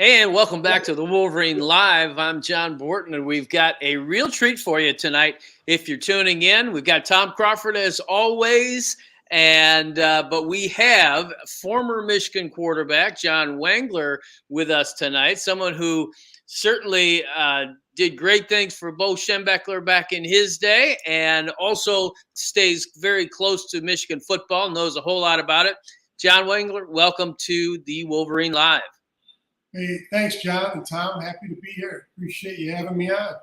Hey, and welcome back to the Wolverine Live. I'm John Borton, and we've got a real treat for you tonight. If you're tuning in, we've got Tom Crawford as always, and but we have former Michigan quarterback John Wangler with us tonight. Someone who certainly did great things for Bo Schembechler back in his day, and also stays very close to Michigan football, knows a whole lot about it. John Wangler, welcome to the Wolverine Live. Hey, thanks, John and Tom. Happy to be here. Appreciate you having me on.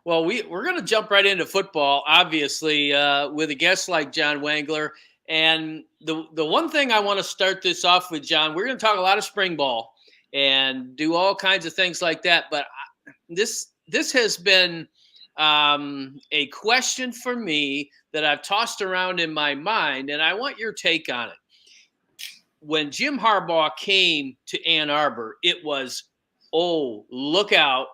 Well, we're going to jump right into football, obviously, with a guest like John Wangler. And the one thing I want to start this off with, John, we're going to talk a lot of spring ball and do all kinds of things like that. But this has been a question for me that I've tossed around in my mind, and I want your take on it. When Jim Harbaugh came to Ann Arbor, it was, oh, look out.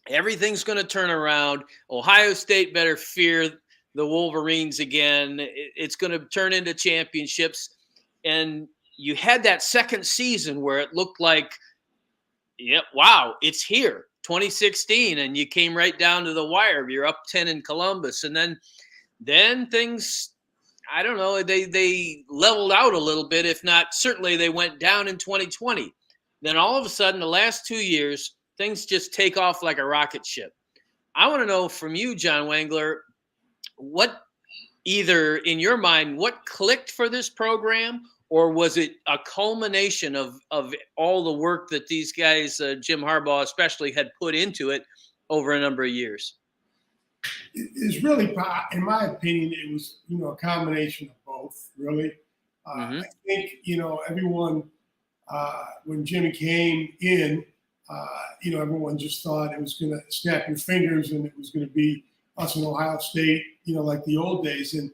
Everything's going to turn around. Ohio State better fear the Wolverines again. It's going to turn into championships. And you had that second season where it looked like, yeah, wow, it's here, 2016. And you came right down to the wire. You're up 10 in Columbus. And then things, I don't know, they leveled out a little bit. If not, certainly they went down in 2020. Then all of a sudden, the last 2 years, things just take off like a rocket ship. I want to know from you, John Wangler, what either in your mind, what clicked for this program, or was it a culmination of all the work that these guys, Jim Harbaugh especially, had put into it over a number of years? It's really, in my opinion, it was, a combination of both, really. I think, everyone, when Jimmy came in, everyone just thought it was going to snap your fingers and it was going to be us in Ohio State, like the old days. And,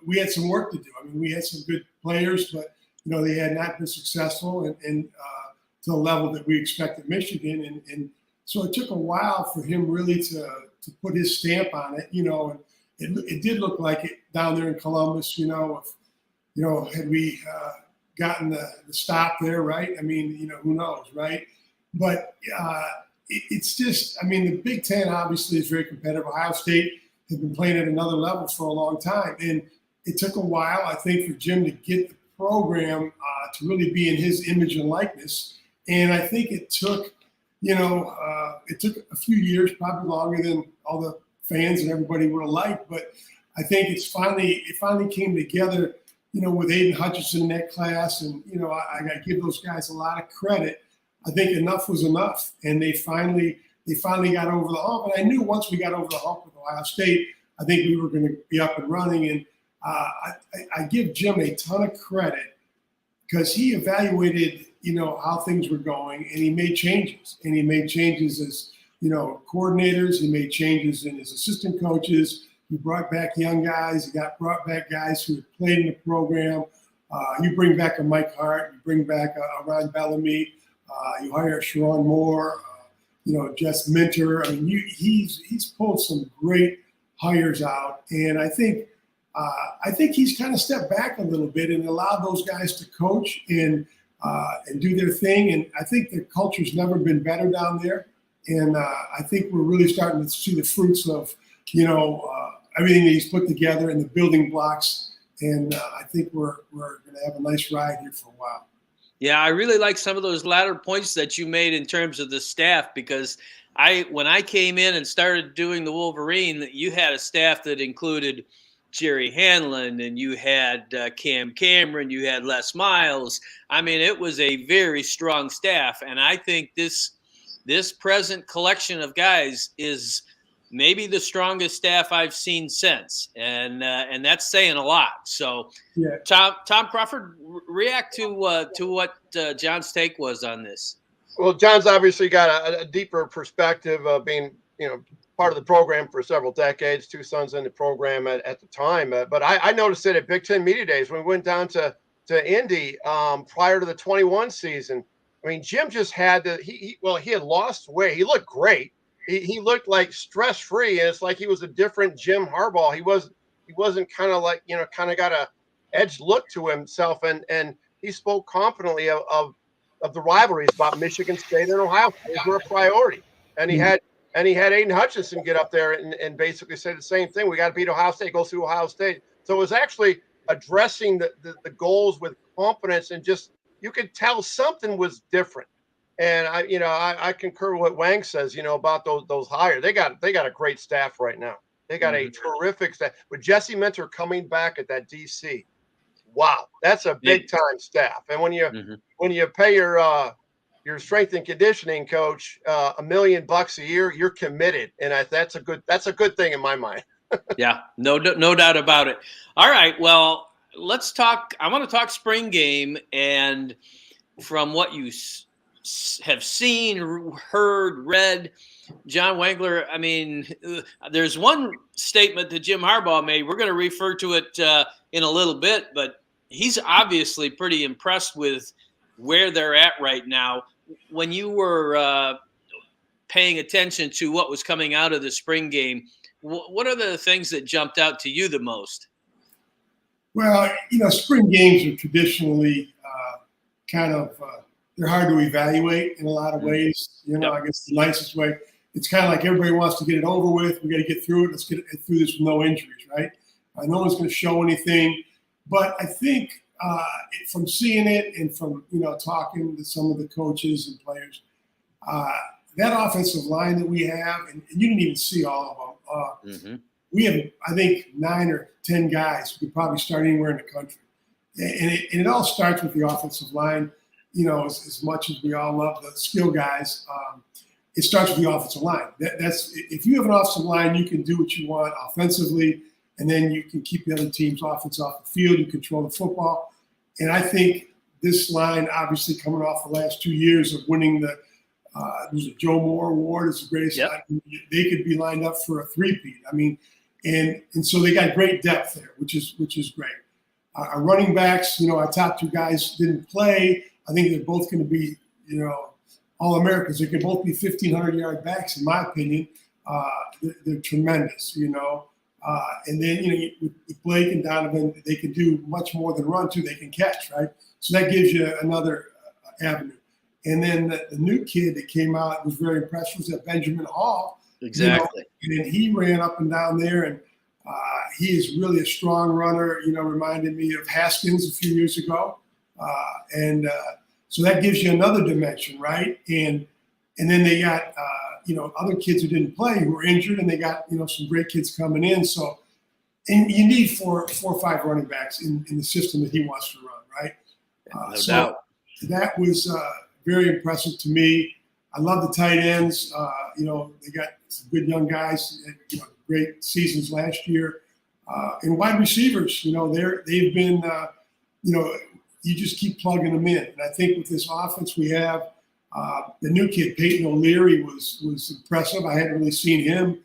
we had some work to do. I mean, we had some good players, but, they had not been successful and to the level that we expected Michigan. And so it took a while for him really to put his stamp on it, and it did look like it down there in Columbus, if, had we gotten the stop there, right? I mean, who knows, right? But it's just, I mean, the Big Ten obviously is very competitive. Ohio State has been playing at another level for a long time. And it took a while, I think, for Jim to get the program to really be in his image and likeness. And I think it took, it took a few years, probably longer than all the fans and everybody would have liked. But I think it finally came together, with Aiden Hutchinson in that class. And, I got to give those guys a lot of credit. I think enough was enough. And they finally got over the hump. And I knew once we got over the hump with Ohio State, I think we were going to be up and running. And I give Jim a ton of credit because he evaluated, how things were going, and he made changes. And he made changes as, coordinators. He made changes in his assistant coaches. He brought back young guys. He brought back guys who had played in the program. You bring back a Mike Hart. You bring back a Ron Bellamy. You hire Sharon Moore. Jess Minter. I mean, he's pulled some great hires out, and I think he's kind of stepped back a little bit and allowed those guys to coach and do their thing. And I think the culture's never been better down there. And I think we're really starting to see the fruits of, everything that he's put together and the building blocks. And I think we're going to have a nice ride here for a while. Yeah, I really like some of those latter points that you made in terms of the staff, because when I came in and started doing the Wolverine, you had a staff that included Jerry Hanlon, and you had Cam Cameron, you had Les Miles. I mean, it was a very strong staff, and I think this present collection of guys is maybe the strongest staff I've seen since, and that's saying a lot. So, yeah. Tom Crawford, react to what John's take was on this. Well, John's obviously got a deeper perspective of being, part of the program for several decades, two sons in the program at the time. But I noticed it at Big Ten Media Days when we went down to Indy prior to the 21 season. I mean, Jim just had he had lost weight. He looked great. He looked like stress-free, and it's like he was a different Jim Harbaugh. He wasn't kind of like, kind of got a edged look to himself, and he spoke confidently of of the rivalries about Michigan State and Ohio State. Those were a priority. And he had Aiden Hutchinson get up there and basically say the same thing. We got to beat Ohio State, go through Ohio State. So it was actually addressing the goals with confidence, and just you could tell something was different. And I concur with what Wang says, about those hires. They got a great staff right now. They got a terrific staff with Jesse Minter coming back at that DC. Wow, that's a big time staff. And when you pay your strength and conditioning coach $1 million a year, you're committed, and that's a good thing in my mind. Yeah, no doubt about it. All right, well, let's talk. I want to talk spring game, and from what you have seen, heard, read, John Wangler. I mean, there's one statement that Jim Harbaugh made. We're going to refer to it in a little bit, but he's obviously pretty impressed with where they're at right now. When you were paying attention to what was coming out of the spring game, what are the things that jumped out to you the most? Well, spring games are traditionally they're hard to evaluate in a lot of ways. I guess the nicest way, it's kind of like everybody wants to get it over with. We got to get through it. Let's get through this with no injuries, right? No one's going to show anything. But I think from seeing it and from, talking to some of the coaches and players, that offensive line that we have, and you didn't even see all of them. We have, I think, 9 or 10 guys who could probably start anywhere in the country. And it all starts with the offensive line. As much as we all love the skill guys, it starts with the offensive line. That's if you have an offensive line, you can do what you want offensively, and then you can keep the other team's offense off the field. You control the football. And I think this line, obviously coming off the last 2 years of winning the there's a Joe Moore Award as the greatest line. They could be lined up for a three-peat. I mean, and so they got great depth there, which is great. Our running backs, our top 2 guys didn't play. I think they're both going to be, All-Americans. They can both be 1,500-yard backs, in my opinion. They're tremendous, and then, with Blake and Donovan, they can do much more than run, too. They can catch, right? So that gives you another avenue. And then the new kid that came out was very impressive was that Benjamin Hall. Exactly. And he ran up and down there, and he is really a strong runner, reminded me of Haskins a few years ago. So that gives you another dimension, right? And then they got, other kids who didn't play who were injured, and they got, some great kids coming in. So, and you need four or 5 running backs in the system that he wants to run, right? No doubt. That was very impressive to me. I love the tight ends. They got some good young guys, great seasons last year. And wide receivers, they've been, you just keep plugging them in. And I think with this offense we have, the new kid, Peyton O'Leary, was impressive. I hadn't really seen him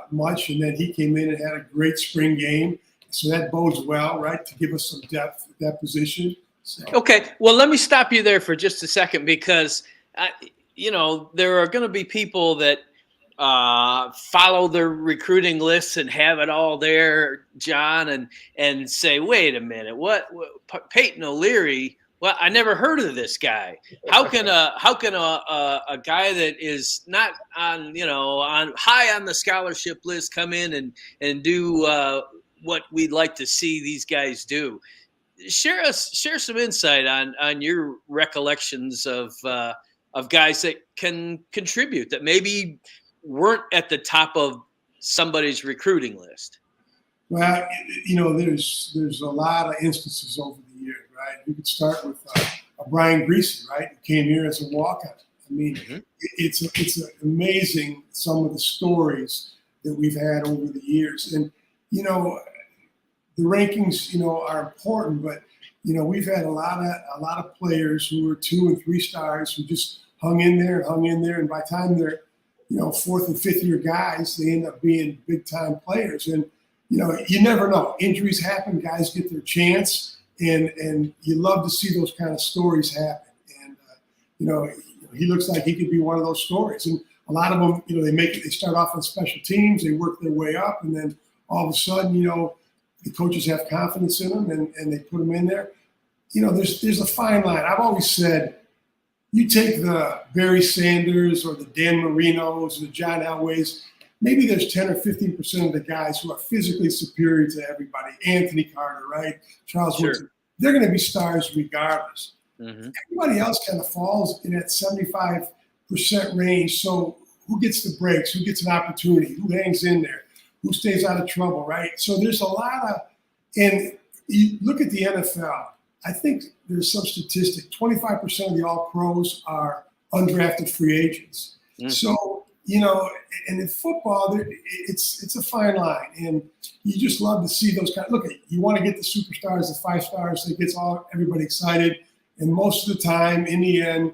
much, and then he came in and had a great spring game. So that bodes well, right, to give us some depth at that position. So. Okay, well, let me stop you there for just a second because, there are going to be people that follow their recruiting lists and have it all there, John, and say, wait a minute, what Peyton O'Leary? Well, I never heard of this guy. How can a guy that is not on high on the scholarship list come in and do what we'd like to see these guys do? Share some insight on your recollections of guys that can contribute that maybe weren't at the top of somebody's recruiting list. Well, there's a lot of instances over the years, right? You could start with Brian Greasy, right? Who came here as a walk-on. I mean, it's amazing some of the stories that we've had over the years, and the rankings, are important, but we've had a lot of players who were 2 and 3 stars who just hung in there, and by the time they're 4th and 5th year guys, they end up being big time players, and you never know. Injuries happen, guys get their chance, and you love to see those kind of stories happen. And he looks like he could be one of those stories, and a lot of them, they start off on special teams, they work their way up, and then all of a sudden, the coaches have confidence in them and they put them in there. There's a fine line. I've always said, you take the Barry Sanders or the Dan Marinos or the John Elways, maybe there's 10 or 15% of the guys who are physically superior to everybody. Anthony Carter, right? Charles Woodson. They're going to be stars regardless. Everybody else kind of falls in that 75% range. So who gets the breaks? Who gets an opportunity? Who hangs in there? Who stays out of trouble, right? So there's a lot of, and you look at the NFL, I think there's some statistic, 25% of the all-pros are undrafted free agents. So, and in football, it's a fine line. And you just love to see those guys. Look, you want to get the superstars, the 5 stars, that gets everybody excited. And most of the time, in the end,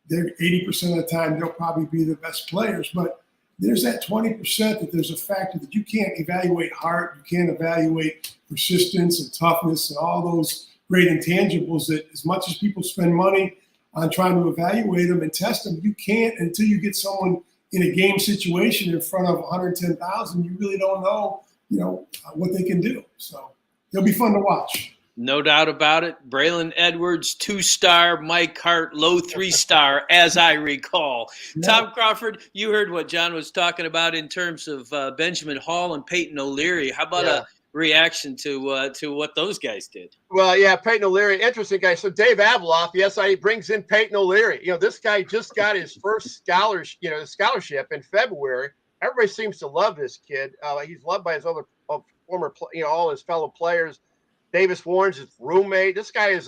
they're 80% of the time, they'll probably be the best players. But there's that 20% that there's a factor that you can't evaluate heart, you can't evaluate persistence and toughness and all those great intangibles that as much as people spend money on trying to evaluate them and test them, you can't until you get someone in a game situation in front of 110,000. You really don't know, what they can do. So it'll be fun to watch. No doubt about it. Braylon Edwards, 2-star, Mike Hart, low 3-star, as I recall. Yeah. Tom Crawford, you heard what John was talking about in terms of Benjamin Hall and Peyton O'Leary. How about a reaction to what those guys did? Well, yeah, Peyton O'Leary, interesting guy. So Dave Aveloff, the SID, brings in Peyton O'Leary. This guy just got his first scholarship in February. Everybody seems to love this kid. He's loved by his other former, all his fellow players. Davis Warren's his roommate. This guy is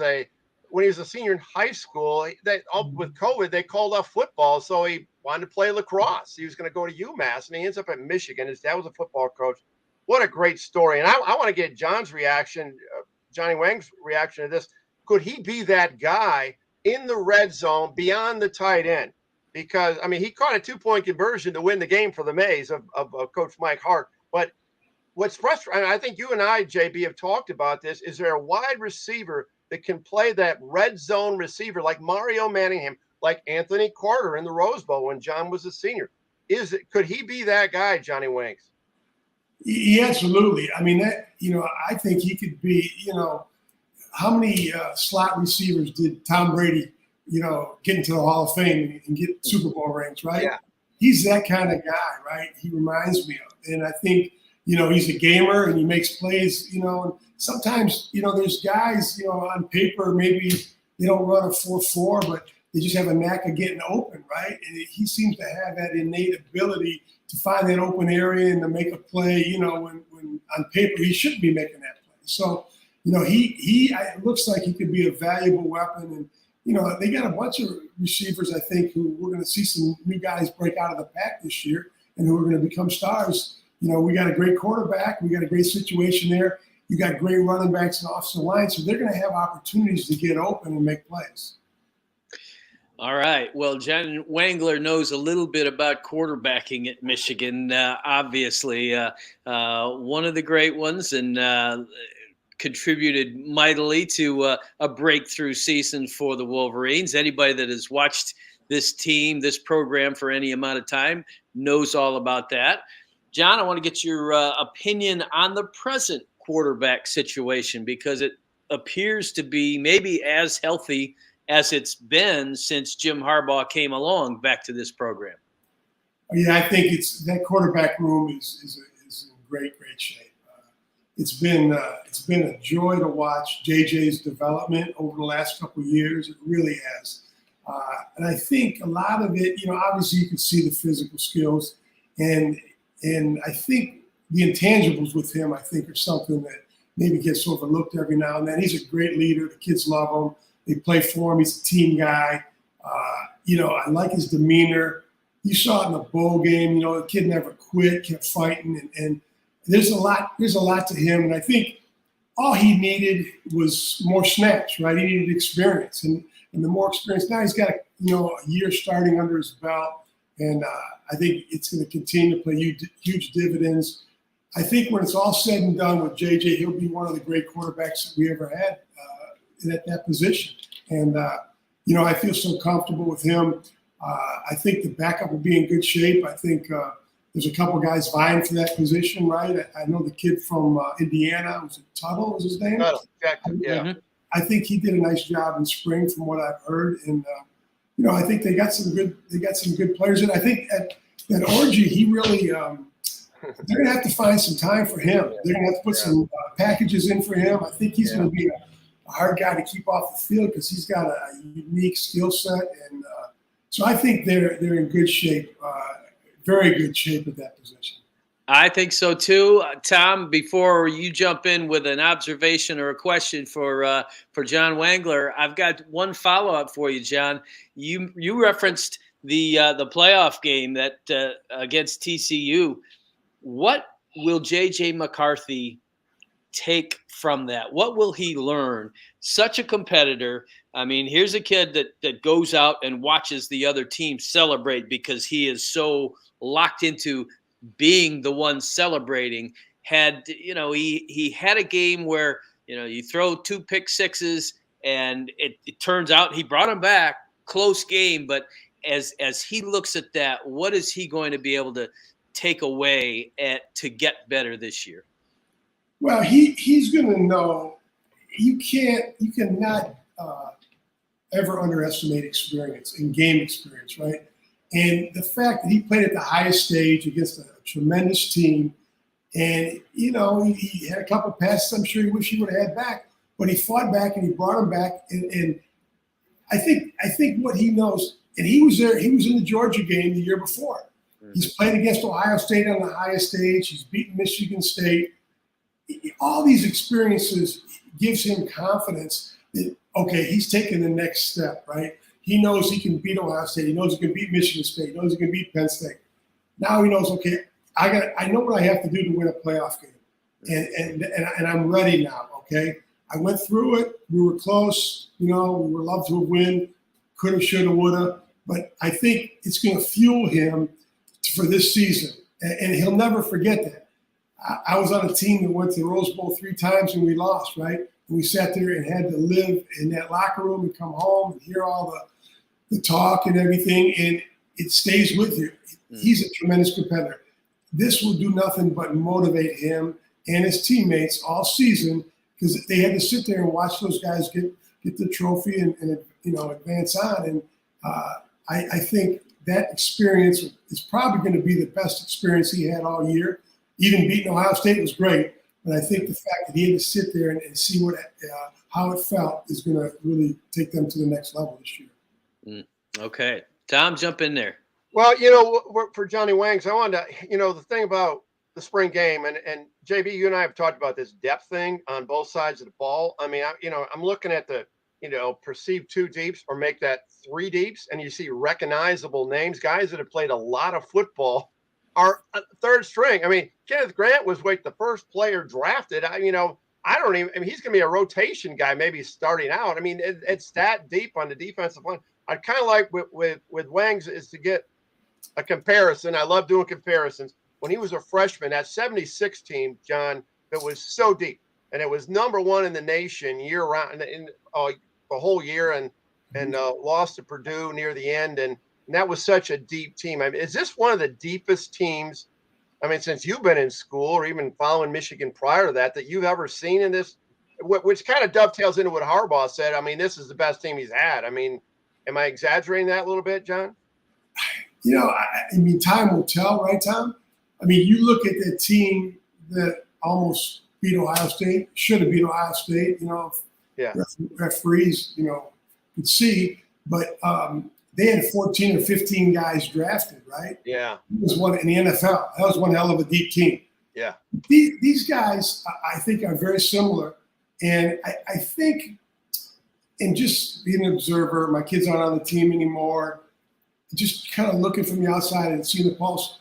when he was a senior in high school, with COVID, they called off football. So he wanted to play lacrosse. He was going to go to UMass, and he ends up at Michigan. His dad was a football coach. What a great story. And I want to get John's reaction, Johnny Wang's reaction to this. Could he be that guy in the red zone beyond the tight end? Because, he caught a 2-point conversion to win the game for the Mays of Coach Mike Hart. But what's frustrating, I think you and I, JB, have talked about this, is there a wide receiver that can play that red zone receiver like Mario Manningham, like Anthony Carter in the Rose Bowl when John was a senior? Could he be that guy, Johnny Wanks? Yeah, absolutely. I think he could be, how many slot receivers did Tom Brady, get into the Hall of Fame and get Super Bowl rings, right? Yeah. He's that kind of guy, right? He reminds me of. And I think, he's a gamer and he makes plays, and sometimes, there's guys, on paper, maybe they don't run a 4.4, but they just have a knack of getting open, right? And he seems to have that innate ability to find that open area and to make a play, when on paper he shouldn't be making that play. So, it looks like he could be a valuable weapon. And, they got a bunch of receivers, I think, who we're going to see some new guys break out of the pack this year and who are going to become stars. We got a great quarterback. We got a great situation there. You got great running backs and offensive line. So they're going to have opportunities to get open and make plays. All right. Well, John Wangler knows a little bit about quarterbacking at Michigan, obviously. One of the great ones, and contributed mightily to a breakthrough season for the Wolverines. Anybody that has watched this team, this program for any amount of time knows all about that. John, I want to get your opinion on the present quarterback situation, because it appears to be maybe as healthy as it's been since Jim Harbaugh came along back to this program. Yeah, I think that quarterback room is in great shape. It's been a joy to watch JJ's development over the last couple of years. It really has. And I think a lot of it, obviously you can see the physical skills, and I think the intangibles with him, I think, are something that maybe gets overlooked every now and then. He's a great leader. The kids love him. They play for him. He's a team guy. I like his demeanor. You saw it in the bowl game. The kid never quit, kept fighting, and there's a lot to him. And I think all he needed was more snaps, right? He needed experience, and the more experience. Now he's got a year starting under his belt, and I think it's going to continue to play huge dividends. I think when it's all said and done with JJ, he'll be one of the great quarterbacks that we ever had at that position. And, I feel so comfortable with him. I think the backup will be in good shape. I think there's a couple guys vying for that position, right? I know the kid from Indiana, was it Tuttle was his name? Tuttle, exactly, yeah. I think he did a nice job in spring from what I've heard. And, I think they got some good players, and I think that Orgy, he really, they're gonna have to find some time for him. They're gonna have to put some packages in for him. I think he's gonna be a hard guy to keep off the field because he's got a unique skill set, and so I think they're in good shape, very good shape at that position. I think so too, Tom. Before you jump in with an observation or a question for John Wangler, I've got one follow-up for you, John. You referenced the playoff game that against TCU. What will J.J. McCarthy take from that? What will he learn? Such a competitor. I mean, here's a kid that goes out and watches the other team celebrate because he is so locked into being the one celebrating. He had a game where you throw 2 pick sixes and it turns out he brought him back, close game, but as he looks at that, what is he going to be able to take away to get better this year? Well, he's going to know you cannot ever underestimate experience and game experience, right? And the fact that he played at the highest stage against a tremendous team, and he had a couple passes I'm sure he wished he would have had back, but he fought back and he brought him back. And I think what he knows, and he was there. He was in the Georgia game the year before. He's played against Ohio State on the highest stage. He's beaten Michigan State. All these experiences gives him confidence that, okay, he's taking the next step, right? He knows he can beat Ohio State. He knows he can beat Michigan State. He knows he can beat Penn State. Now he knows, okay, I know what I have to do to win a playoff game, and I'm ready now. Okay, I went through it. We were close. We were love to win. Coulda, shoulda, woulda. But I think it's going to fuel him for this season, and he'll never forget that. I was on a team that went to the Rose Bowl 3 times and we lost, right? And we sat there and had to live in that locker room and come home and hear all the talk and everything, and it stays with you. He's a tremendous competitor. This will do nothing but motivate him and his teammates all season because they had to sit there and watch those guys get the trophy and advance on. And I think that experience is probably going to be the best experience he had all year. Even beating Ohio State was great, but I think the fact that he had to sit there and see how it felt is going to really take them to the next level this year. Okay. Tom, jump in there. Well, for Johnny Wangs, I wanted to, the thing about the spring game, and JB, you and I have talked about this depth thing on both sides of the ball. I mean, I'm looking at the, perceived 2 deeps or make that 3 deeps, and you see recognizable names, guys that have played a lot of football are third string. I mean, Kenneth Grant was the first player drafted. he's going to be a rotation guy, maybe starting out. I mean, it's that deep on the defensive line. I'd kind of like with Wangs is to get a comparison. I love doing comparisons. When he was a freshman, that 76 team, John, that was so deep, and it was number 1 in the nation year round in the whole year, and lost to Purdue near the end, and that was such a deep team. I mean, is this one of the deepest teams? I mean, since you've been in school or even following Michigan prior to that you've ever seen in this, which kind of dovetails into what Harbaugh said. I mean, this is the best team he's had. I mean, am I exaggerating that a little bit, John? I mean, time will tell, right, Tom? I mean, you look at that team that almost beat Ohio State, should have beat Ohio State, referees, could see, but they had 14 or 15 guys drafted, right? Yeah. It was one in the NFL. That was one hell of a deep team. Yeah. These guys, I think, are very similar. And I think, and just being an observer, my kids aren't on the team anymore, just kind of looking from the outside and seeing the pulse,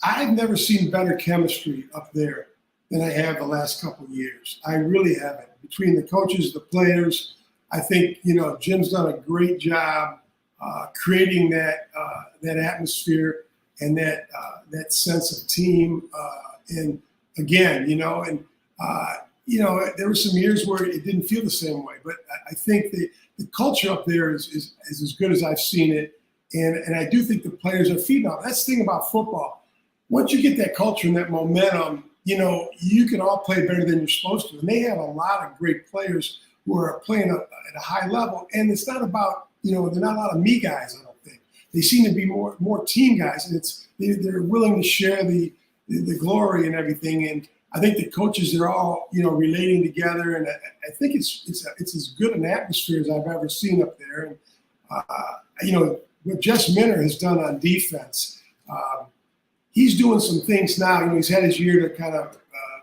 I've never seen better chemistry up there than I have the last couple of years. I really haven't. Between the coaches, the players, I think, Jim's done a great job creating that atmosphere and that sense of team. And again, there were some years where it didn't feel the same way, but I think the culture up there is as good as I've seen it. And I do think the players are feeding off. That's the thing about football. Once you get that culture and that momentum, you can all play better than you're supposed to. And they have a lot of great players who are playing at a high level. And it's not about, they're not a lot of me guys. I don't think they seem to be more team guys, and they're willing to share the glory and everything. And I think the coaches are all relating together, and I think it's as good an atmosphere as I've ever seen up there. And what Jess Minter has done on defense, he's doing some things now. He's had his year to kind of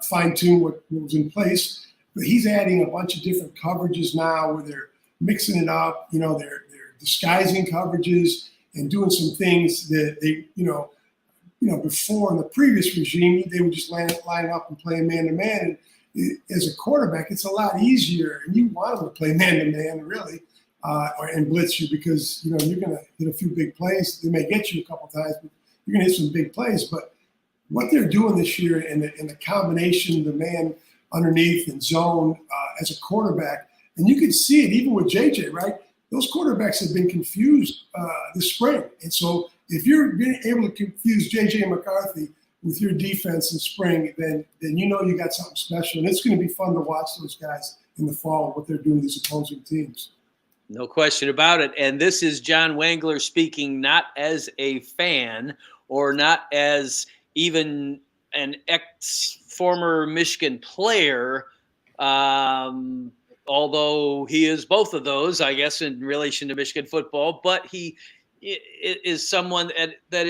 fine tune what was in place, but he's adding a bunch of different coverages now where they're mixing it up. They're disguising coverages and doing some things that they before in the previous regime, they would just line up and play man-to-man. And as a quarterback, it's a lot easier, and you want them to play man-to-man, really, and blitz you because, you're going to hit a few big plays. They may get you a couple times, but you're going to hit some big plays. But what they're doing this year in the combination of the man underneath and zone as a quarterback, and you can see it even with JJ, right? Those quarterbacks have been confused this spring. And so if you're being able to confuse JJ McCarthy with your defense in spring, then you got something special. And it's going to be fun to watch those guys in the fall, what they're doing to these opposing teams. No question about it. And this is John Wangler speaking not as a fan or not as even an ex-former Michigan player, although he is both of those, I guess, in relation to Michigan football. But he is someone that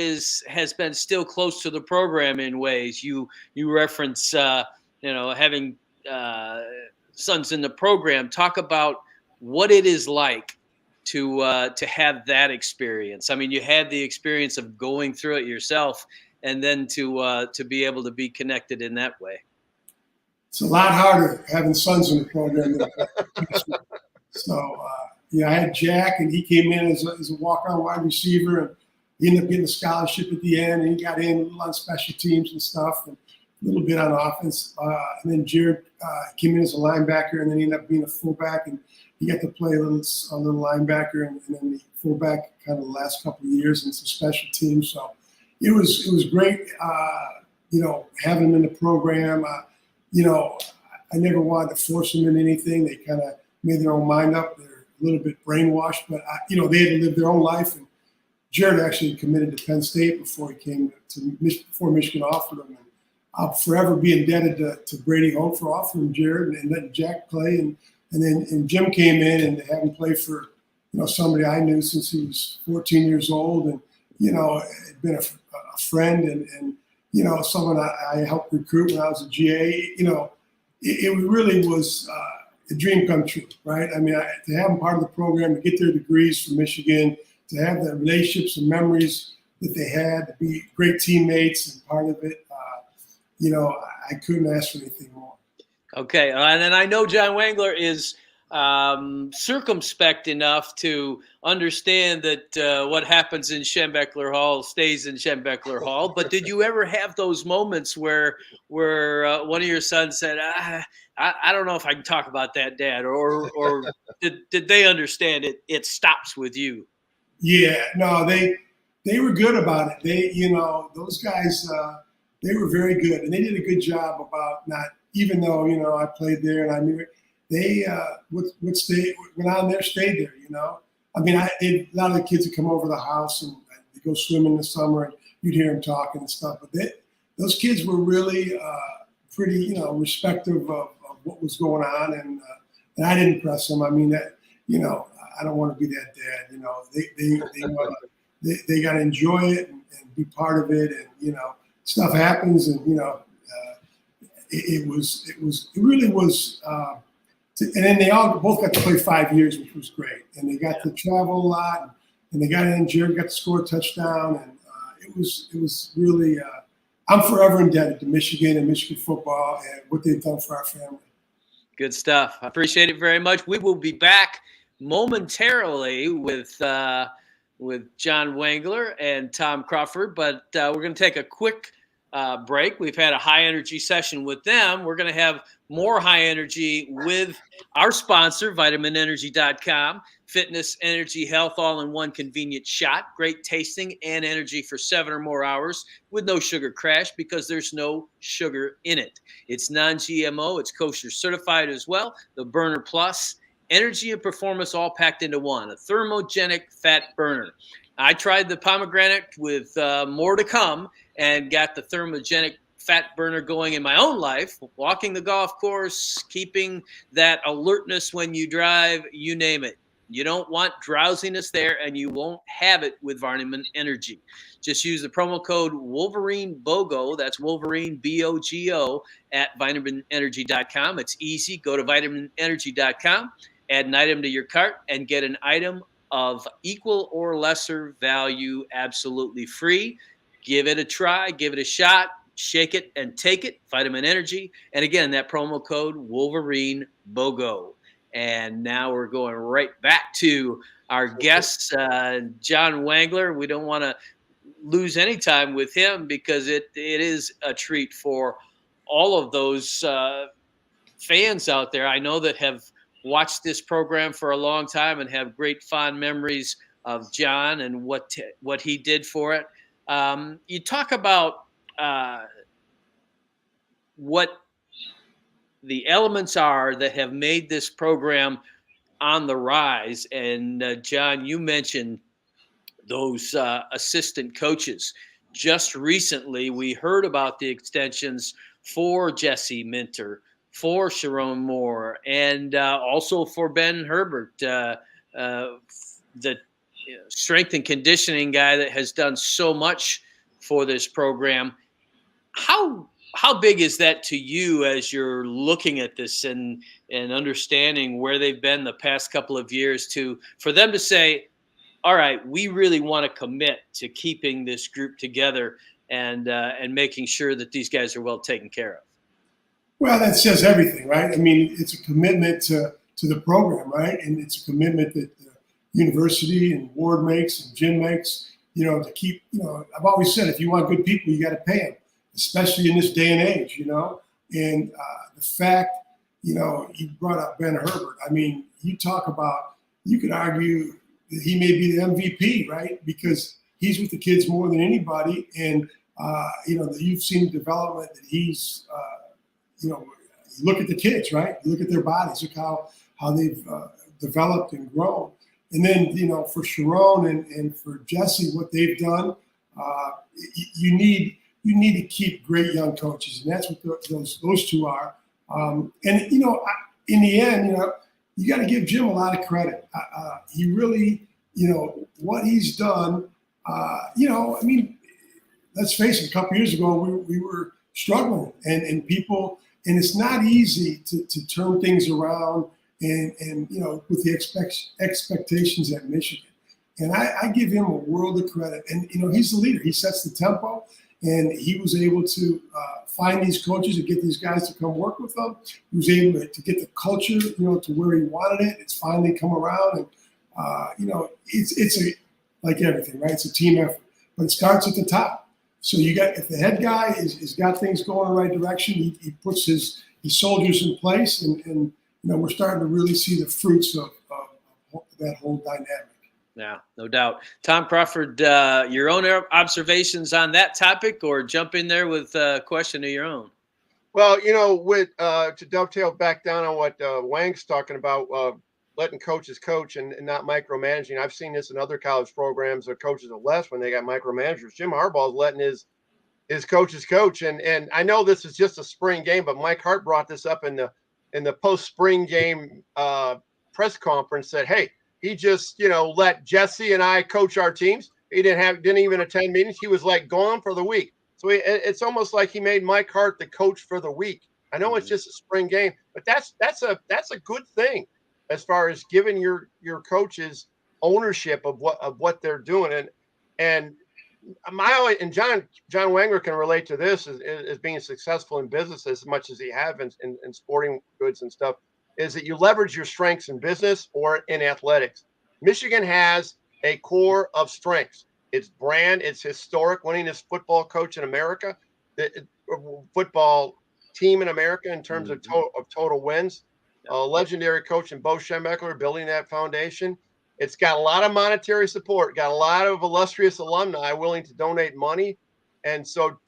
has been still close to the program in ways. You reference having sons in the program. Talk about what it is like to have that experience. I mean, you had the experience of going through it yourself, and then to be able to be connected in that way. It's a lot harder having sons in the program. So, I had Jack, and he came in as a walk-on wide receiver, and he ended up getting a scholarship at the end, and he got in a little on special teams and stuff, and a little bit on offense. And then Jared came in as a linebacker, and then he ended up being a fullback, and he got to play a little linebacker, and then the fullback kind of the last couple of years into special teams. So it was great, having him in the program. I never wanted to force them into anything. They kind of made their own mind up. They're a little bit brainwashed, but they had to live their own life. And Jared actually committed to Penn State before he came before Michigan offered him. And I'll forever be indebted to Brady Holt for offering Jared and letting Jack play. And then Jim came in and had him play for somebody I knew since he was 14 years old, and had been a friend and someone I helped recruit when I was a GA. It really was a dream come true, right? I mean, to have them part of the program, to get their degrees from Michigan, to have the relationships and memories that they had, to be great teammates and part of it, I couldn't ask for anything more. Okay, and then I know John Wangler is circumspect enough to understand that what happens in Schembechler Hall stays in Schembechler Hall. But did you ever have those moments where one of your sons said, I don't know if I can talk about that, Dad, or did they understand it stops with you? Yeah, no, they were good about it. They, those guys, they were very good, and they did a good job about not, even though, I played there and I knew it, they would stay, went on there, stayed there, I mean, a lot of the kids would come over to the house and they go swim in the summer, and you'd hear them talking and stuff. But those kids were really pretty, respective of what was going on, and I didn't press them. I mean, that, I don't want to be that dad. They got to enjoy it and be part of it, and stuff happens, and it really was. And then they both got to play 5 years, which was great. And they got to travel a lot, and they got in. Jared got to score a touchdown, and it was really. I'm forever indebted to Michigan and Michigan football and what they've done for our family. Good stuff. I appreciate it very much. We will be back momentarily with John Wangler and Tom Crawford, but we're going to take a quick break. We've had a high energy session with them. We're going to have more high energy with our sponsor, vitaminenergy.com. Fitness, energy, health, all in one convenient shot. Great tasting and energy for 7 or more hours with no sugar crash because there's no sugar in it. It's non-GMO. It's kosher certified as well. The Burner Plus energy and performance all packed into one, a thermogenic fat burner. I tried the pomegranate with more to come and got the thermogenic fat burner going in my own life, walking the golf course, keeping that alertness when you drive, you name it. You don't want drowsiness there, and you won't have it with Vitamin Energy. Just use the promo code Wolverine BOGO. That's Wolverine BOGO at vitaminenergy.com. It's easy. Go to vitaminenergy.com, add an item to your cart, and get an item of equal or lesser value absolutely free. Give it a try. Give it a shot. Shake it and take it. Vitamin Energy. And again, that promo code Wolverine BOGO. And now we're going right back to our guest, John Wangler. We don't want to lose any time with him because it is a treat for all of those fans out there. I know that have watched this program for a long time and have great fond memories of John and what he did for it. You talk about what the elements are that have made this program on the rise. And John, you mentioned those assistant coaches. Just recently, we heard about the extensions for Jesse Minter, for Sharon Moore, and also for Ben Herbert, the strength and conditioning guy that has done so much for this program. How big is that to you as you're looking at this and understanding where they've been the past couple of years for them to say, all right, we really want to commit to keeping this group together and making sure that these guys are well taken care of? Well, that says everything, right? I mean, it's a commitment to the program, right? And it's a commitment that the university and Ward makes and Jim makes, to keep, I've always said, if you want good people, you got to pay them, especially in this day and age, and the fact, you brought up Ben Herbert. I mean, you could argue that he may be the MVP, right? Because he's with the kids more than anybody. And, you've seen the development that he's, look at the kids, right? Look at their bodies, look how they've developed and grown. And then, for Sharon and for Jesse, what they've done, you need to keep great young coaches, and that's what those two are. And in the end, you got to give Jim a lot of credit. He really, what he's done. I mean, let's face it. A couple years ago, we were struggling, and people, and it's not easy to turn things around, and with the expectations at Michigan. And I give him a world of credit. And he's the leader. He sets the tempo. And he was able to find these coaches and get these guys to come work with them. He was able to get the culture, to where he wanted it. It's finally come around, and it's like everything, right? It's a team effort, but it starts at the top. So if the head guy is got things going in the right direction, he puts his soldiers in place, and we're starting to really see the fruits of that whole dynamic. Yeah, no doubt. Tom Crawford, your own observations on that topic, or jump in there with a question of your own? Well, to dovetail back down on what Wang's talking about, letting coaches coach and not micromanaging. I've seen this in other college programs where coaches are less when they got micromanagers. Jim Harbaugh is letting his coaches coach. And I know this is just a spring game, but Mike Hart brought this up in the post-spring game press conference, said, hey, he just, let Jesse and I coach our teams. He didn't even attend meetings. He was like gone for the week. So it's almost like he made Mike Hart the coach for the week. I know it's just a spring game, but that's a good thing as far as giving your coaches ownership of what they're doing. And John Wangler can relate to this as being successful in business as much as he have in sporting goods and stuff, is that you leverage your strengths in business or in athletics. Michigan has a core of strengths. Its brand, it's historic, winningest football coach in America, the football team in America in terms of total wins. A legendary coach in Bo Schembechler building that foundation. It's got a lot of monetary support, got a lot of illustrious alumni willing to donate money. And so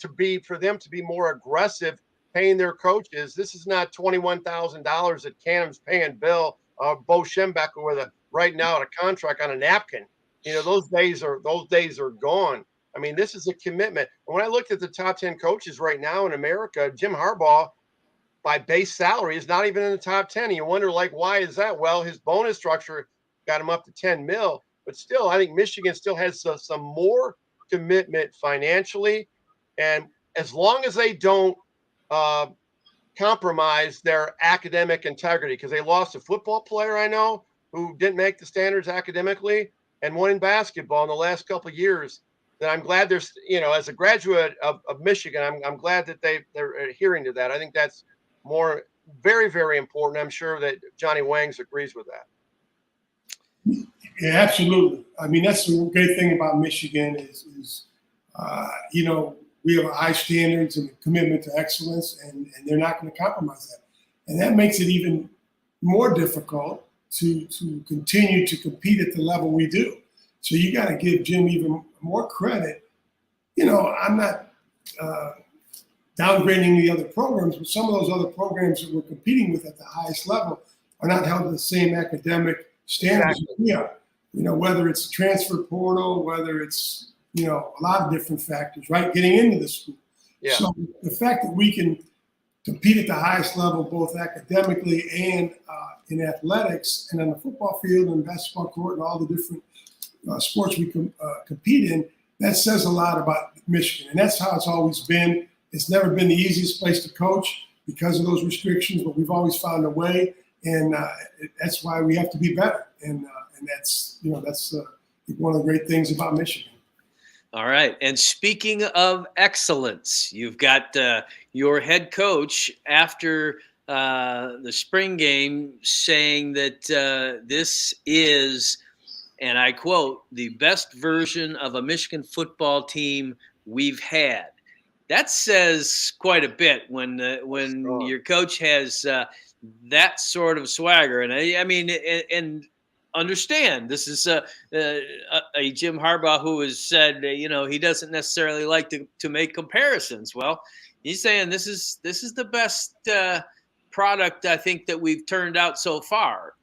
for them to be more aggressive paying their coaches, this is not $21,000 that Canham's paying Bill Bo Schembechler with right now a contract on a napkin. Those days are gone. I mean, this is a commitment. And when I looked at the top 10 coaches right now in America, Jim Harbaugh, by base salary, is not even in the top 10. And you wonder, why is that? Well, his bonus structure got him up to 10 mil. But still, I think Michigan still has some more commitment financially. And as long as they don't compromise their academic integrity, because they lost a football player I know who didn't make the standards academically, and one in basketball in the last couple of years, that I'm glad there's, as a graduate of Michigan, I'm glad that they're adhering to that. I think that's very, very important. I'm sure that Johnny Wangs agrees with that. Yeah, absolutely. I mean, that's the great thing about Michigan is we have high standards and a commitment to excellence, and they're not going to compromise that. And that makes it even more difficult to continue to compete at the level we do. So you got to give Jim even more credit. I'm not downgrading the other programs, but some of those other programs that we're competing with at the highest level are not held to the same academic standards as we are. Whether it's the transfer portal, whether it's a lot of different factors, right? Getting into the school. Yeah. So the fact that we can compete at the highest level, both academically and in athletics, and on the football field and basketball court and all the different sports we compete in, that says a lot about Michigan. And that's how it's always been. It's never been the easiest place to coach because of those restrictions, but we've always found a way. And that's why we have to be better. And that's one of the great things about Michigan. All right. And speaking of excellence, you've got your head coach after the spring game saying that this is, and I quote, the best version of a Michigan football team we've had. That says quite a bit when your coach has that sort of swagger. And I mean, and understand this is a Jim Harbaugh who has said, he doesn't necessarily like to make comparisons. Well, he's saying this is the best product I think that we've turned out so far.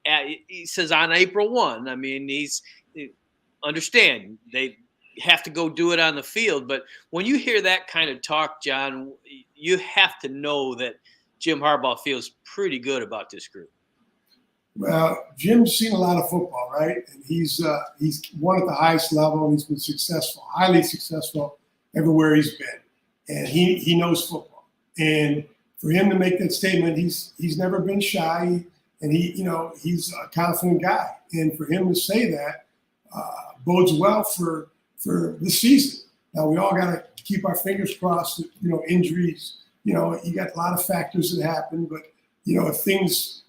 He says on April 1. I mean, understand they have to go do it on the field. But when you hear that kind of talk, John, you have to know that Jim Harbaugh feels pretty good about this group. Well, Jim's seen a lot of football, right? And he's won at the highest level, and he's been successful, highly successful everywhere he's been. And he knows football. And for him to make that statement, he's never been shy, and he's a confident guy. And for him to say that bodes well for the season. Now we all got to keep our fingers crossed that, injuries, you got a lot of factors that happen, but if things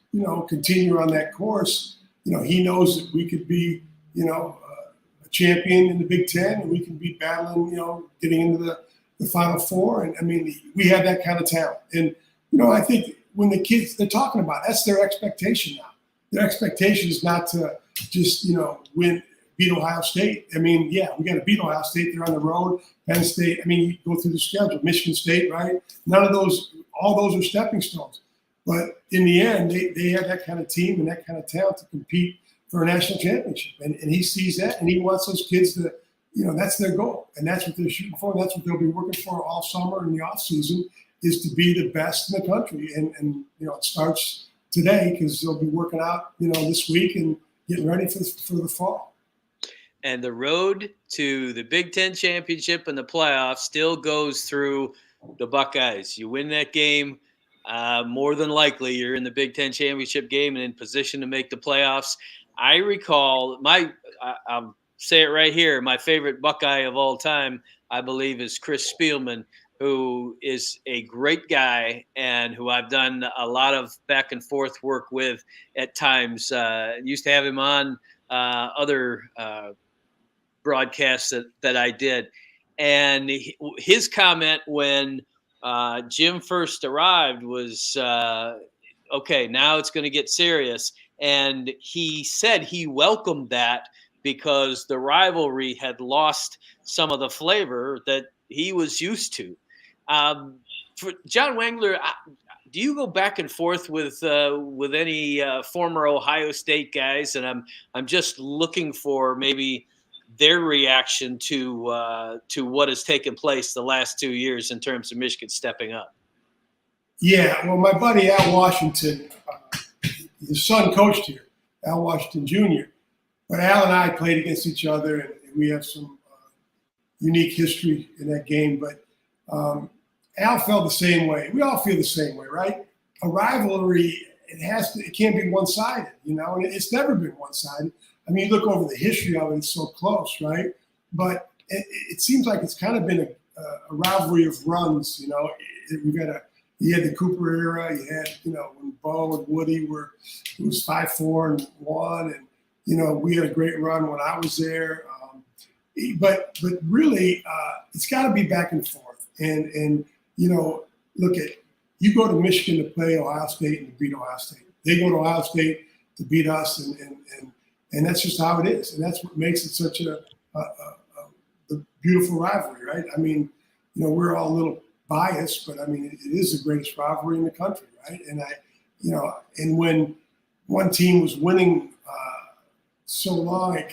continue on that course, he knows that we could be, a champion in the Big Ten, and we can be battling, getting into the Final Four. And I mean, we have that kind of talent. And, I think when the kids, they're talking about, that's their expectation now. Their expectation is not to just, beat Ohio State. I mean, yeah, we got to beat Ohio State. They're on the road. Penn State, I mean, you go through the schedule. Michigan State, right? None of those, all those are stepping stones. But in the end, they have that kind of team and that kind of talent to compete for a national championship. And he sees that, and he wants those kids to, that's their goal. And that's what they're shooting for. That's what they'll be working for all summer and the off season, is to be the best in the country. And it starts today because they'll be working out, this week and getting ready for the fall. And the road to the Big Ten championship and the playoffs still goes through the Buckeyes. You win that game, more than likely you're in the Big Ten championship game and in position to make the playoffs. I recall I'll say it right here, my favorite Buckeye of all time, I believe, is Chris Spielman, who is a great guy and who I've done a lot of back and forth work with at times. Used to have him on other broadcasts that I did. And his comment when Jim first arrived was, okay, now it's going to get serious. And he said he welcomed that because the rivalry had lost some of the flavor that he was used to. For John Wangler, do you go back and forth with any former Ohio State guys? And I'm just looking for maybe their reaction to what has taken place the last 2 years in terms of Michigan stepping up. Yeah, well, my buddy Al Washington, his son coached here, Al Washington Jr. But Al and I played against each other, and we have some unique history in that game. But Al felt the same way. We all feel the same way, right? A rivalry, it can't be one-sided, you know, and it's never been one-sided. I mean, you look over the history of it, it's so close, right? But it seems like it's kind of been a rivalry of runs, you know. You had the Cooper era, you had, you know, when Bo and Woody it was 5-4-1, and, you know, we had a great run when I was there. But really, it's got to be back and forth. And you know, you go to Michigan to play Ohio State and to beat Ohio State. They go to Ohio State to beat us, and that's just how it is. And that's what makes it such a beautiful rivalry, right? I mean, you know, we're all a little biased, but I mean, it is the greatest rivalry in the country, right? And when one team was winning so long, it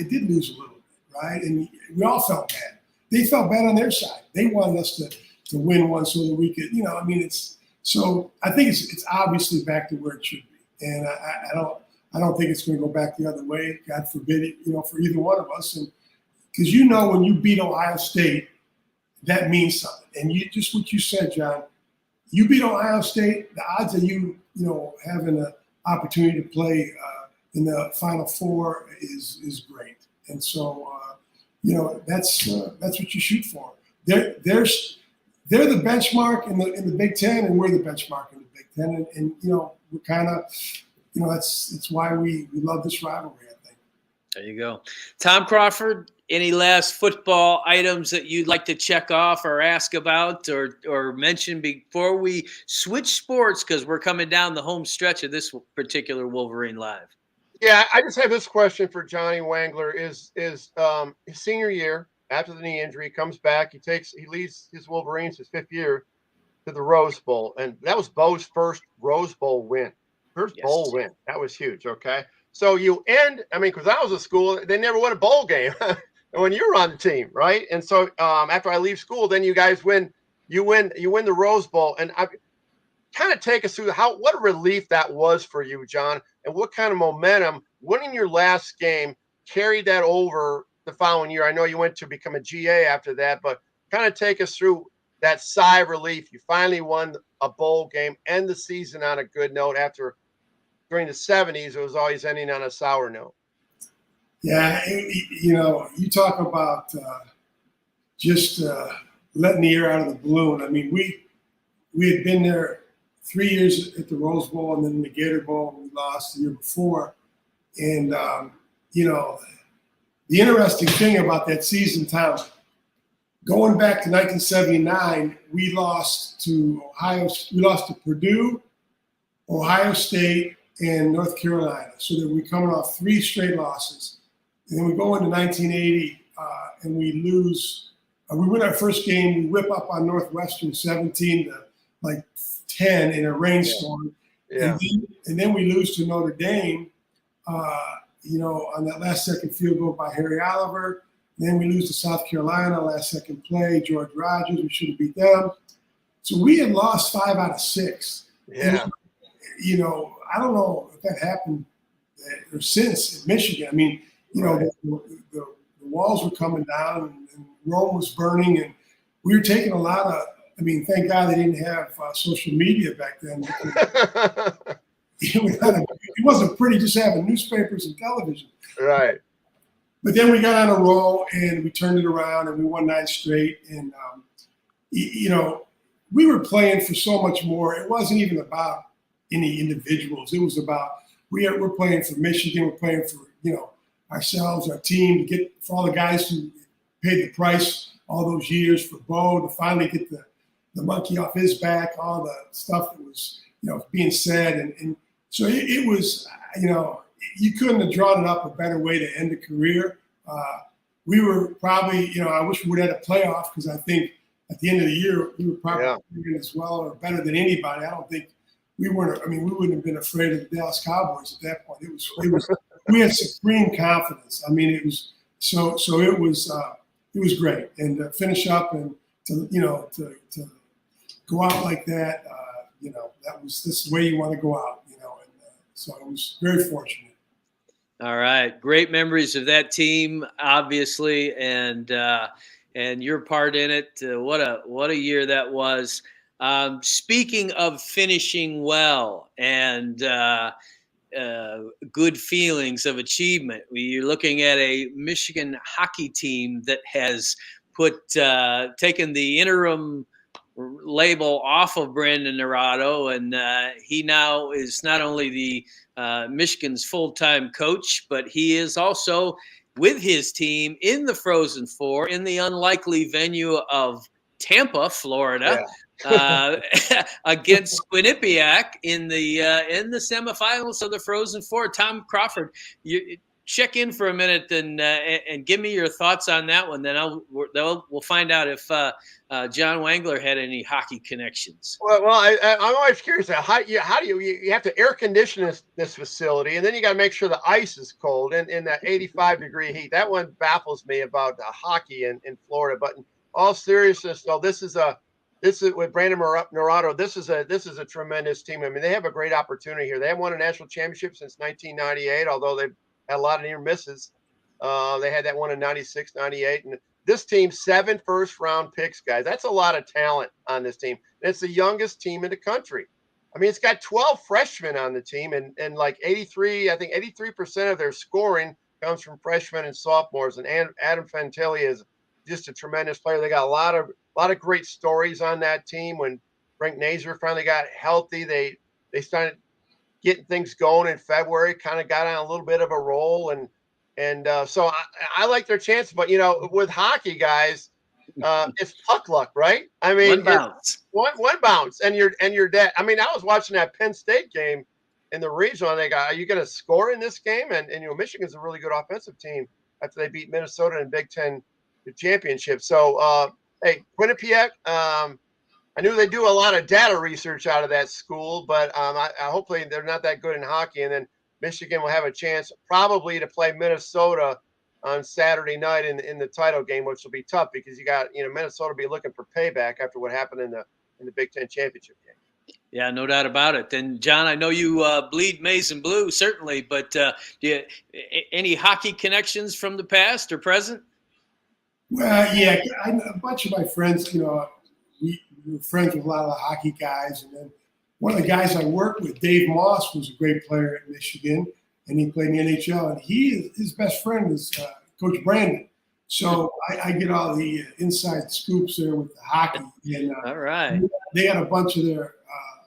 did lose a little bit, right? And we all felt bad. They felt bad on their side. They wanted us to win one so that we could, you know, I mean, I think it's obviously back to where it should be. And I don't think it's going to go back the other way. God forbid it, you know, for either one of us. And because, you know, when you beat Ohio State, that means something. And just what you said, John, you beat Ohio State, the odds of you know, having an opportunity to play in the Final Four is great. And so, you know, that's what you shoot for. They're the benchmark in the Big Ten, and we're the benchmark in the Big Ten. And you know, we're kind of, you know, that's why we love this rivalry, I think. There you go. Tom Crawford, any last football items that you'd like to check off or ask about or mention before we switch sports, because we're coming down the home stretch of this particular Wolverine Live? Yeah, I just have this question for Johnny Wangler. Is his senior year after the knee injury, comes back, he leads his Wolverines his 5th year to the Rose Bowl, and that was Bo's first Rose Bowl win. Bowl win. That was huge. Okay, so you end. I mean, because I was at school, they never won a bowl game when you were on the team, right? And so after I leave school, then you guys win. You win the Rose Bowl, and I kind of take us through what a relief that was for you, John, and what kind of momentum winning your last game carried that over the following year. I know you went to become a GA after that, but kind of take us through that sigh of relief. You finally won a bowl game, end the season on a good note after during the 70s, it was always ending on a sour note. Yeah, you know, you talk about just letting the air out of the balloon. I mean, we had been there 3 years at the Rose Bowl, and then the Gator Bowl we lost the year before. And, you know, the interesting thing about that season, Tom, going back to 1979, we lost to Purdue, Ohio State, and North Carolina. So that we're coming off 3 straight losses. And then we go into 1980 and we lose. We win our first game. We whip up on Northwestern 17 to like 10 in a rainstorm. Yeah. And then we lose to Notre Dame, you know, on that last second field goal by Harry Oliver. And then we lose to South Carolina, last second play, George Rogers. We should have beat them. So we had lost 5 out of 6. Yeah. And, you know, I don't know if that happened or since in Michigan. I mean, you know, the walls were coming down and Rome was burning, and we were taking a lot of. I mean, thank God they didn't have social media back then. It wasn't pretty just having newspapers and television. Right. But then we got on a roll and we turned it around and we won 9 straight. And, you know, we were playing for so much more. It wasn't even about any individuals. It was about we're playing for Michigan. We're playing for, you know, ourselves, our team, for all the guys who paid the price all those years for Bo to finally get the monkey off his back, all the stuff that was, you know, being said. And so it was, you know, you couldn't have drawn it up a better way to end a career. We were probably, you know, I wish we would have had a playoff, because I think at the end of the year, we were probably as well or better than anybody. I don't think we weren't. I mean, we wouldn't have been afraid of the Dallas Cowboys at that point. It was we had supreme confidence. I mean, it was so it was great. And to finish up and to go out like that, this is the way you want to go out, and so I was very fortunate. All right, great memories of that team, obviously, and your part in it. What a year that was. Speaking of finishing well and good feelings of achievement, you're looking at a Michigan hockey team that has taken the interim label off of Brandon Naurato, and he now is not only the Michigan's full-time coach, but he is also with his team in the Frozen Four in the unlikely venue of Tampa, Florida, against Quinnipiac in the semifinals of the Frozen Four. Tom Crawford, you check in for a minute and give me your thoughts on that one. Then we'll find out if John Wangler had any hockey connections. Well, I'm always curious. How do you have to air condition this facility, and then you got to make sure the ice is cold in that 85-degree heat. That one baffles me about hockey in Florida. But in all seriousness, though, this is with Brandon Naurato. This is a tremendous team. I mean, they have a great opportunity here. They haven't won a national championship since 1998, although they've had a lot of near misses. They had that one in 96, 98. And this team, 7 first-round picks, guys. That's a lot of talent on this team. And it's the youngest team in the country. I mean, it's got 12 freshmen on the team, and like 83% of their scoring comes from freshmen and sophomores. And Adam Fantilli is just a tremendous player. They got a lot of great stories on that team. When Frank Nazar finally got healthy, they started getting things going in February, kind of got on a little bit of a roll. And so I like their chance. But, with hockey, guys, it's puck luck, right? I mean, one bounce and you're dead. I mean, I was watching that Penn State game in the regional, and they got, are you going to score in this game? And Michigan's a really good offensive team after they beat Minnesota in Big Ten championship. So, hey, Quinnipiac, I knew they do a lot of data research out of that school, but I hopefully they're not that good in hockey. And then Michigan will have a chance probably to play Minnesota on Saturday night in the title game, which will be tough because you got Minnesota be looking for payback after what happened in the Big Ten championship game. Yeah, no doubt about it. And John, I know you bleed maize and blue, certainly, but any hockey connections from the past or present? Well, yeah, a bunch of my friends, we were friends with a lot of the hockey guys. And then one of the guys I worked with, Dave Moss, was a great player at Michigan, and he played in the NHL. And his best friend is Coach Brandon. So I get all the inside scoops there with the hockey. And all right. They had a bunch of their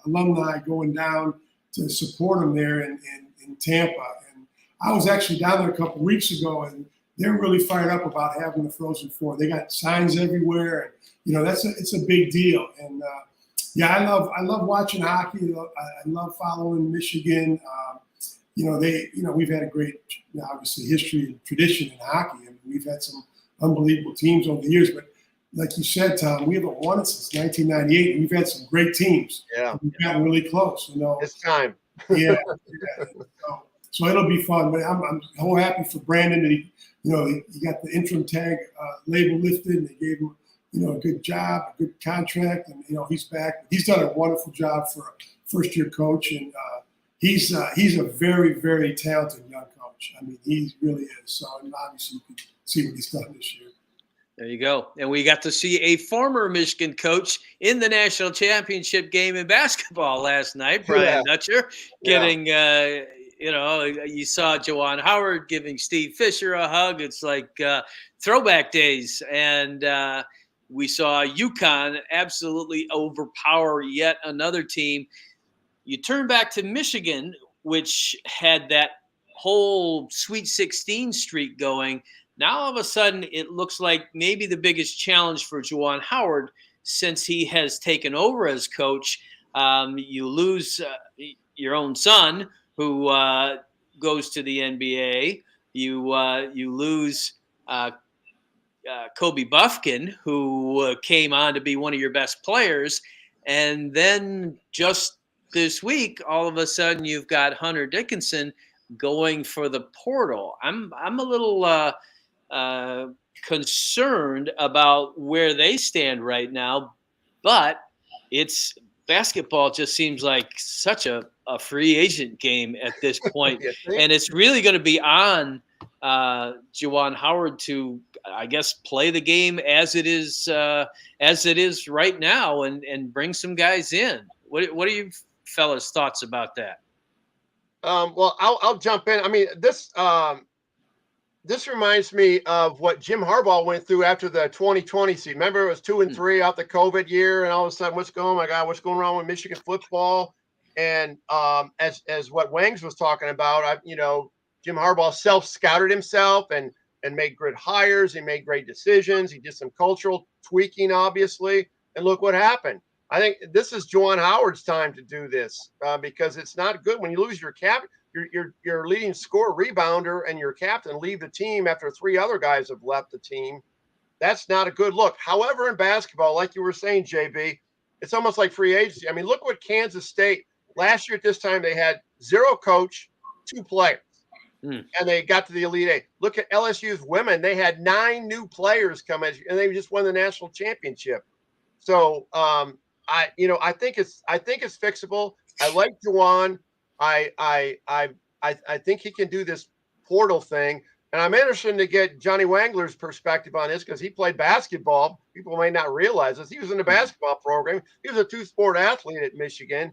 alumni going down to support them there in Tampa. And I was actually down there a couple of weeks ago, and they're really fired up about having the Frozen Four. They got signs everywhere, and it's a big deal. And I love watching hockey. I love following Michigan. We've had a great, obviously, history and tradition in hockey. I mean, we've had some unbelievable teams over the years. But like you said, Tom, we haven't won it since 1998, and we've had some great teams. Yeah, we've gotten really close. It's time. Yeah. So it'll be fun. But I'm so happy for Brandon that he got the interim tag label lifted, and they gave him, a good job, a good contract, and he's back. He's done a wonderful job for a first-year coach, and he's a very, very talented young coach. I mean, he really is. So obviously, you can see what he's done this year. There you go. And we got to see a former Michigan coach in the national championship game in basketball last night, Brian Nutcher, getting you saw Juwan Howard giving Steve Fisher a hug. It's like throwback days. And we saw UConn absolutely overpower yet another team. You turn back to Michigan, which had that whole Sweet 16 streak going. Now, all of a sudden, it looks like maybe the biggest challenge for Juwan Howard since he has taken over as coach. You lose your own son, who goes to the NBA. You lose Kobe Buffkin, who came on to be one of your best players. And then just this week, all of a sudden, you've got Hunter Dickinson going for the portal. I'm a little concerned about where they stand right now, but it's basketball just seems like such a free agent game at this point. And it's really going to be on Juwan Howard to, I guess, play the game as it is right now and bring some guys in. What are you fellas' thoughts about that? Well, I'll jump in. I mean, this reminds me of what Jim Harbaugh went through after the 2020 season. Remember, it was 2-3 out the COVID year, and all of a sudden, what's going on with Michigan football? And as what Wangs was talking about, Jim Harbaugh self-scouted himself and made good hires. He made great decisions. He did some cultural tweaking, obviously, and look what happened. I think this is Juwan Howard's time to do this because it's not good when you lose your your leading scorer, rebounder, and your captain leave the team after 3 other guys have left the team. That's not a good look. However, in basketball, like you were saying, JB, it's almost like free agency. I mean, look what Kansas State last year at this time, they had 0 coach, 2 players, and they got to the Elite Eight. Look at LSU's women; they had 9 new players come in, and they just won the national championship. So, I think it's fixable. I like Juwan. I think he can do this portal thing, and I'm interested to get Johnny Wangler's perspective on this because he played basketball. People may not realize this. He was in the basketball program. He was a 2-sport athlete at Michigan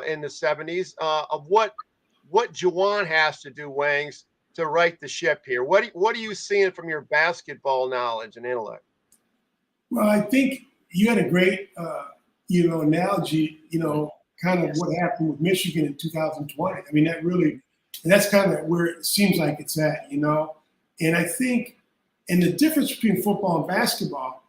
in the 70s. Of what Juwan has to do, Wangs, to right the ship here. What are you seeing from your basketball knowledge and intellect? Well, I think you had a great analogy. Kind of what happened with Michigan in 2020. I mean, that's kind of where it seems like it's at, And I think, and the difference between football and basketball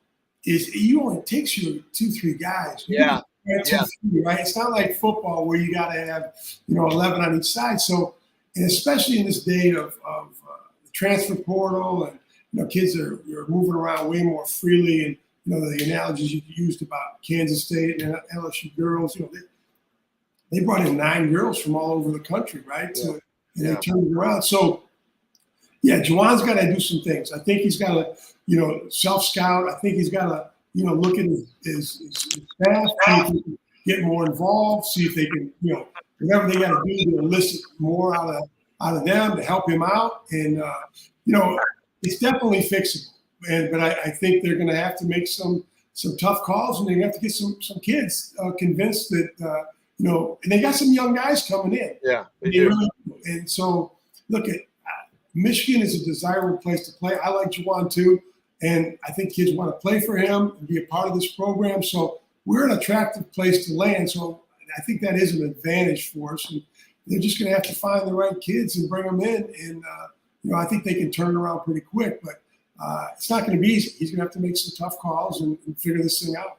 is it takes you 2-3 guys. Yeah. Right? It's not like football where you got to have, 11 on each side. So, and especially in this day of the transfer portal and, kids are moving around way more freely. And, the analogies you used about Kansas State and LSU girls, they brought in 9 girls from all over the country, right? So, and they turned it around. So, yeah, Juwan's got to do some things. I think he's got to, self-scout. I think he's got to, look at his staff, see if he can get more involved, see if they can, whatever they got to do to elicit more out of them to help him out. And, it's definitely fixable. But I think they're going to have to make some tough calls, and they're going to have to get some kids convinced that, and they got some young guys coming in. Yeah, they do. And so, look at Michigan is a desirable place to play. I like Juwan too, and I think kids want to play for him and be a part of this program. So we're an attractive place to land. So I think that is an advantage for us. And they're just going to have to find the right kids and bring them in. And I think they can turn it around pretty quick. But it's not going to be easy. He's going to have to make some tough calls and figure this thing out.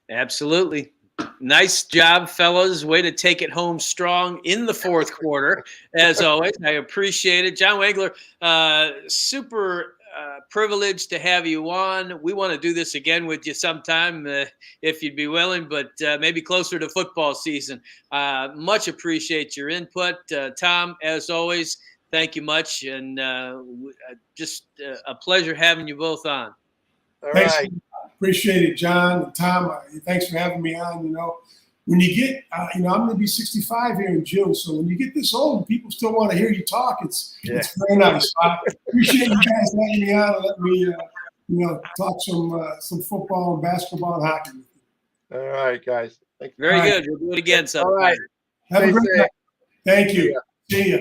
Absolutely. Nice job, fellas. Way to take it home strong in the 4th quarter, as always. I appreciate it. John Wangler, super privileged to have you on. We want to do this again with you sometime if you'd be willing, but maybe closer to football season. Much appreciate your input. Tom, as always, thank you much, and just a pleasure having you both on. All right. Appreciate it, John and Tom. Thanks for having me on. When you get, I'm going to be 65 here in June. So when you get this old and people still want to hear you talk, it's very nice. I appreciate you guys having me on and let me, talk some football and basketball and hockey. All right, guys. Very good. We'll do it again sometime. All right. Have a great night. Thank you. See ya.